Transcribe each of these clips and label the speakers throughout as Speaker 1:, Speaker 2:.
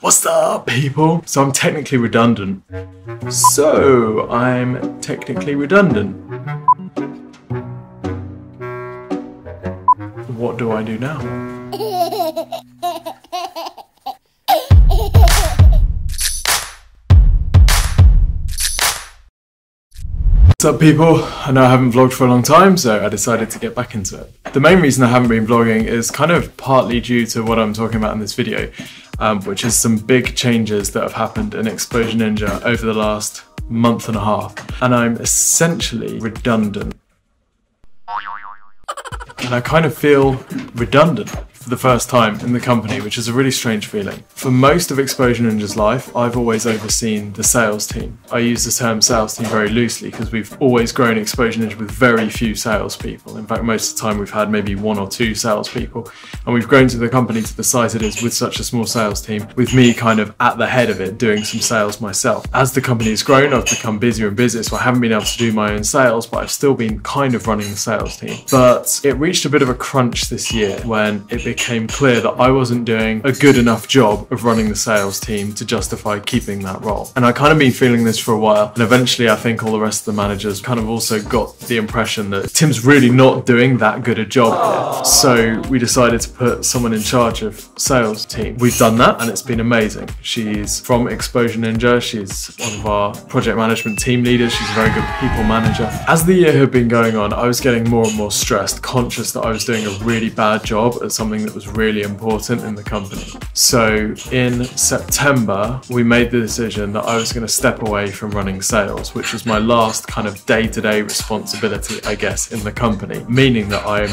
Speaker 1: What's up, people? So I'm technically redundant. What do I do now? What's up, people? I know I haven't vlogged for a long time, so I decided to get back into it. The main reason I haven't been vlogging is kind of partly due to what I'm talking about in this video, which is some big changes that have happened in Exposure Ninja over the last month and a half. And I'm essentially redundant. And I kind of feel redundant for the first time in the company, which is a really strange feeling. For most of Exposure Ninja's life, I've always overseen the sales team. I use the term sales team very loosely because we've always grown Exposure Ninja with very few salespeople. In fact, most of the time we've had maybe 1 or 2 salespeople, and we've grown to the company to the size it is with such a small sales team, with me kind of at the head of it, doing some sales myself. As the company has grown, I've become busier and busier, so I haven't been able to do my own sales, but I've still been kind of running the sales team. But it reached a bit of a crunch this year when it became clear that I wasn't doing a good enough job of running the sales team to justify keeping that role. And I kind of been feeling this for a while, and eventually I think all the rest of the managers kind of also got the impression that Tim's really not doing that good a job here. So we decided to put someone in charge of sales team. We've done that and it's been amazing. She's from Exposure Ninja, she's one of our project management team leaders, she's a very good people manager. As the year had been going on, I was getting more and more stressed, conscious that I was doing a really bad job at something that was really important in the company. So in September, we made the decision that I was going to step away from running sales, which was my last kind of day-to-day responsibility, I guess, in the company, meaning that I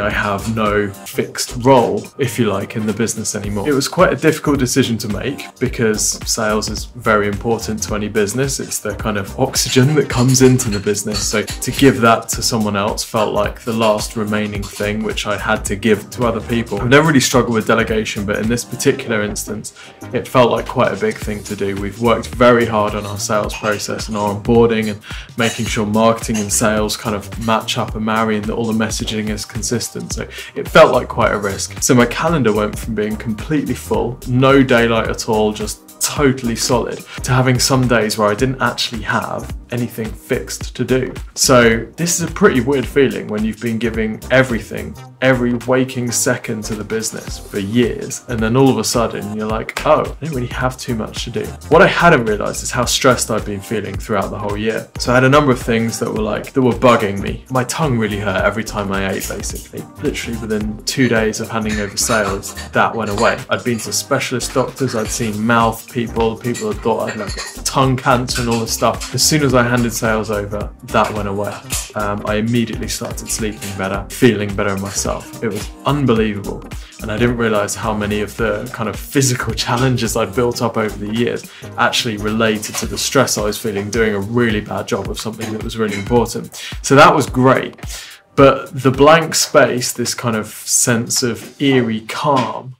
Speaker 1: have no fixed role, if you like, in the business anymore. It was quite a difficult decision to make because sales is very important to any business. It's the kind of oxygen that comes into the business. So to give that to someone else felt like the last remaining thing which I had to give to other people. I've never really struggled with delegation, but in this particular instance, it felt like quite a big thing to do. We've worked very hard on our sales process and our onboarding and making sure marketing and sales kind of match up and marry and that all the messaging is consistent. So it felt like quite a risk. So my calendar went from being completely full, no daylight at all, just totally solid, to having some days where I didn't actually have anything fixed to do. So this is a pretty weird feeling when you've been giving everything, every waking second to the business for years, and then all of a sudden you're like, oh, I don't really have too much to do. What I hadn't realized is how stressed I'd been feeling throughout the whole year. So I had a number of things that were bugging me. My tongue really hurt every time I ate, basically. Literally within 2 days of handing over sales, that went away. I'd been to specialist doctors, I'd seen mouth people had thought I'd got tongue cancer and all this stuff. As soon as I handed sales over, that went away. I immediately started sleeping better, feeling better in myself. It was unbelievable. And I didn't realize how many of the kind of physical challenges I'd built up over the years actually related to the stress I was feeling doing a really bad job of something that was really important. So that was great. But the blank space, this kind of sense of eerie calm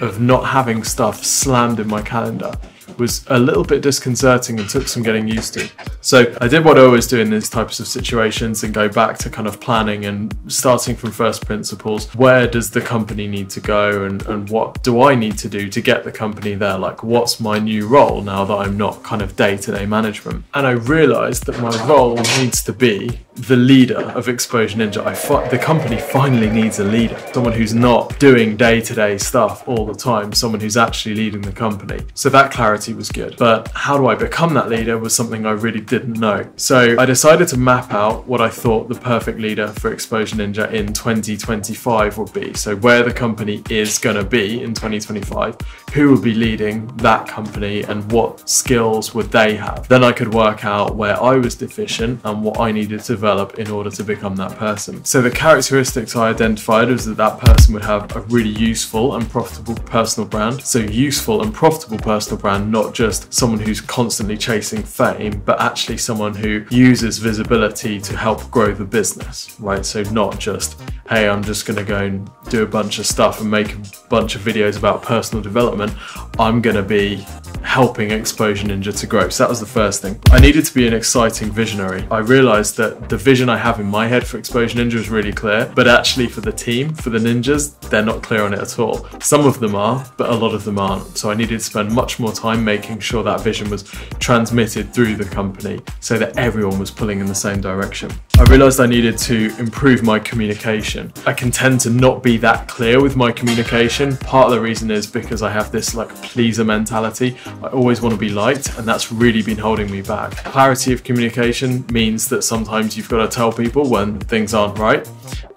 Speaker 1: of not having stuff slammed in my calendar, was a little bit disconcerting and took some getting used to. So I did what I always do in these types of situations and go back to kind of planning and starting from first principles. Where does the company need to go and what do I need to do to get the company there? Like, what's my new role now that I'm not kind of day-to-day management? And I realized that my role needs to be the leader of Exposure Ninja. The company finally needs a leader, someone who's not doing day-to-day stuff all the time, someone who's actually leading the company. So that clarity was good. But how do I become that leader was something I really didn't know. So I decided to map out what I thought the perfect leader for Exposure Ninja in 2025 would be. So where the company is going to be in 2025, who will be leading that company and what skills would they have. Then I could work out where I was deficient and what I needed to develop in order to become that person. So the characteristics I identified was that that person would have a really useful and profitable personal brand. So useful and profitable personal brand, not just someone who's constantly chasing fame, but actually someone who uses visibility to help grow the business, right? So not just, hey, I'm just going to go and do a bunch of stuff and make a bunch of videos about personal development. I'm going to be helping Exposure Ninja to grow. So that was the first thing. I needed to be an exciting visionary. I realized that the vision I have in my head for Exposure Ninja is really clear, but actually for the team, for the ninjas, they're not clear on it at all. Some of them are, but a lot of them aren't. So I needed to spend much more time making sure that vision was transmitted through the company so that everyone was pulling in the same direction. I realized I needed to improve my communication. I can tend to not be that clear with my communication. Part of the reason is because I have this like pleaser mentality. I always want to be liked, and that's really been holding me back. Clarity of communication means that sometimes you've got to tell people when things aren't right.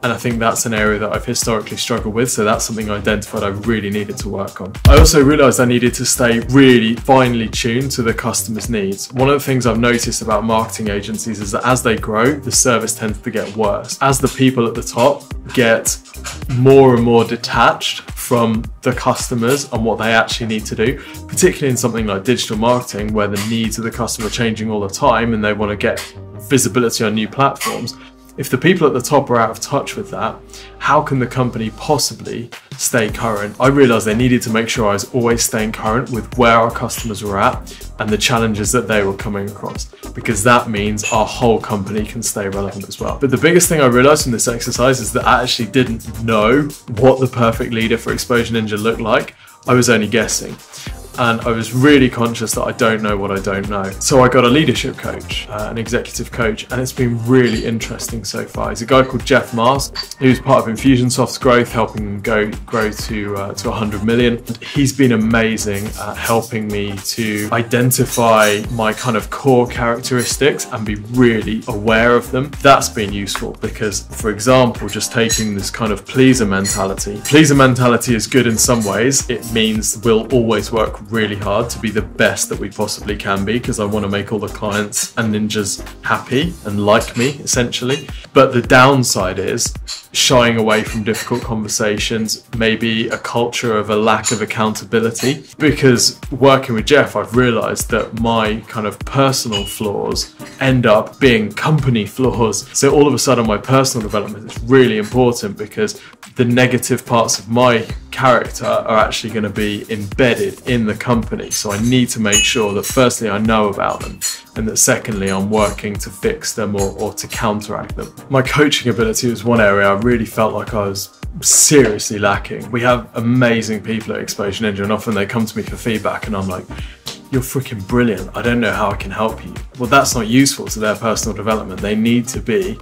Speaker 1: And I think that's an area that I've historically struggled with. So that's something I identified I really needed to work on. I also realized I needed to stay really finely tuned to the customer's needs. One of the things I've noticed about marketing agencies is that as they grow, the service tends to get worse. As the people at the top get more and more detached from the customers and what they actually need to do, particularly in something like digital marketing, where the needs of the customer are changing all the time and they want to get visibility on new platforms. If the people at the top are out of touch with that, how can the company possibly stay current? I realized they needed to make sure I was always staying current with where our customers were at and the challenges that they were coming across, because that means our whole company can stay relevant as well. But the biggest thing I realized from this exercise is that I actually didn't know what the perfect leader for Exposure Ninja looked like. I was only guessing. And I was really conscious that I don't know what I don't know. So I got a leadership coach, an executive coach, and it's been really interesting so far. He's a guy called Jeff Mars, who's part of Infusionsoft's growth, helping them grow to 100 million. He's been amazing at helping me to identify my kind of core characteristics and be really aware of them. That's been useful because, for example, just taking this kind of pleaser mentality. Pleaser mentality is good in some ways. It means we'll always work really hard to be the best that we possibly can be, because I want to make all the clients and ninjas happy and like me, essentially. But the downside is shying away from difficult conversations, maybe a culture of a lack of accountability. Because working with Jeff, I've realized that my kind of personal flaws end up being company flaws. So all of a sudden my personal development is really important, because the negative parts of my character are actually going to be embedded in the company. So I need to make sure that firstly I know about them, and that secondly I'm working to fix them or to counteract them. My coaching ability was one area I really felt like I was seriously lacking. We have amazing people at Exposure Ninja, and often they come to me for feedback and I'm like, you're freaking brilliant, I don't know how I can help you. Well, that's not useful to their personal development. They need to be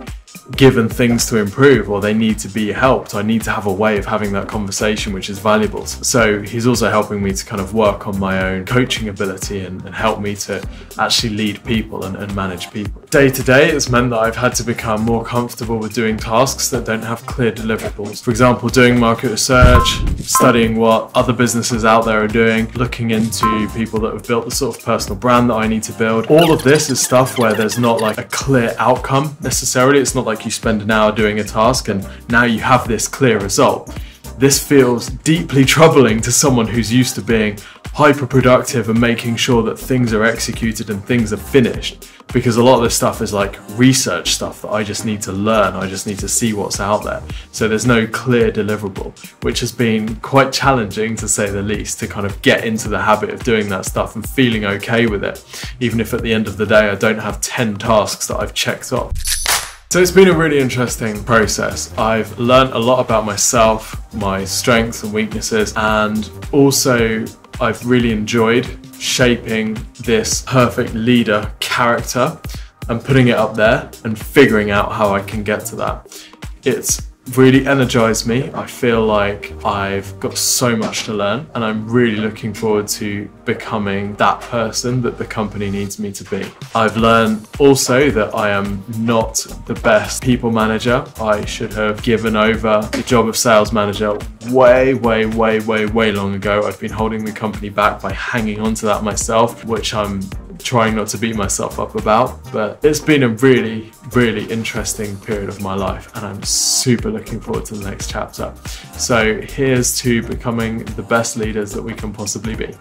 Speaker 1: given things to improve, or they need to be helped. I need to have a way of having that conversation which is valuable. So he's also helping me to kind of work on my own coaching ability and help me to actually lead people and manage people. Day to day, it's meant that I've had to become more comfortable with doing tasks that don't have clear deliverables. For example, doing market research, studying what other businesses out there are doing, looking into people that have built the sort of personal brand that I need to build. All of this is stuff where there's not like a clear outcome necessarily. It's not like you spend an hour doing a task and now you have this clear result. This feels deeply troubling to someone who's used to being hyper productive and making sure that things are executed and things are finished, because a lot of this stuff is like research stuff that I just need to learn. I just need to see what's out there. So there's no clear deliverable, which has been quite challenging to say the least, to kind of get into the habit of doing that stuff and feeling okay with it, even if at the end of the day I don't have 10 tasks that I've checked off. So it's been a really interesting process. I've learned a lot about myself, my strengths and weaknesses, and also I've really enjoyed shaping this perfect leader character and putting it up there and figuring out how I can get to that. It's really energized me. I feel like I've got so much to learn, and I'm really looking forward to becoming that person that the company needs me to be. I've learned also that I am not the best people manager. I should have given over the job of sales manager way long ago. I've been holding the company back by hanging on to that myself, which I'm trying not to beat myself up about. But it's been a really interesting period of my life, and I'm super looking forward to the next chapter. So here's to becoming the best leaders that we can possibly be.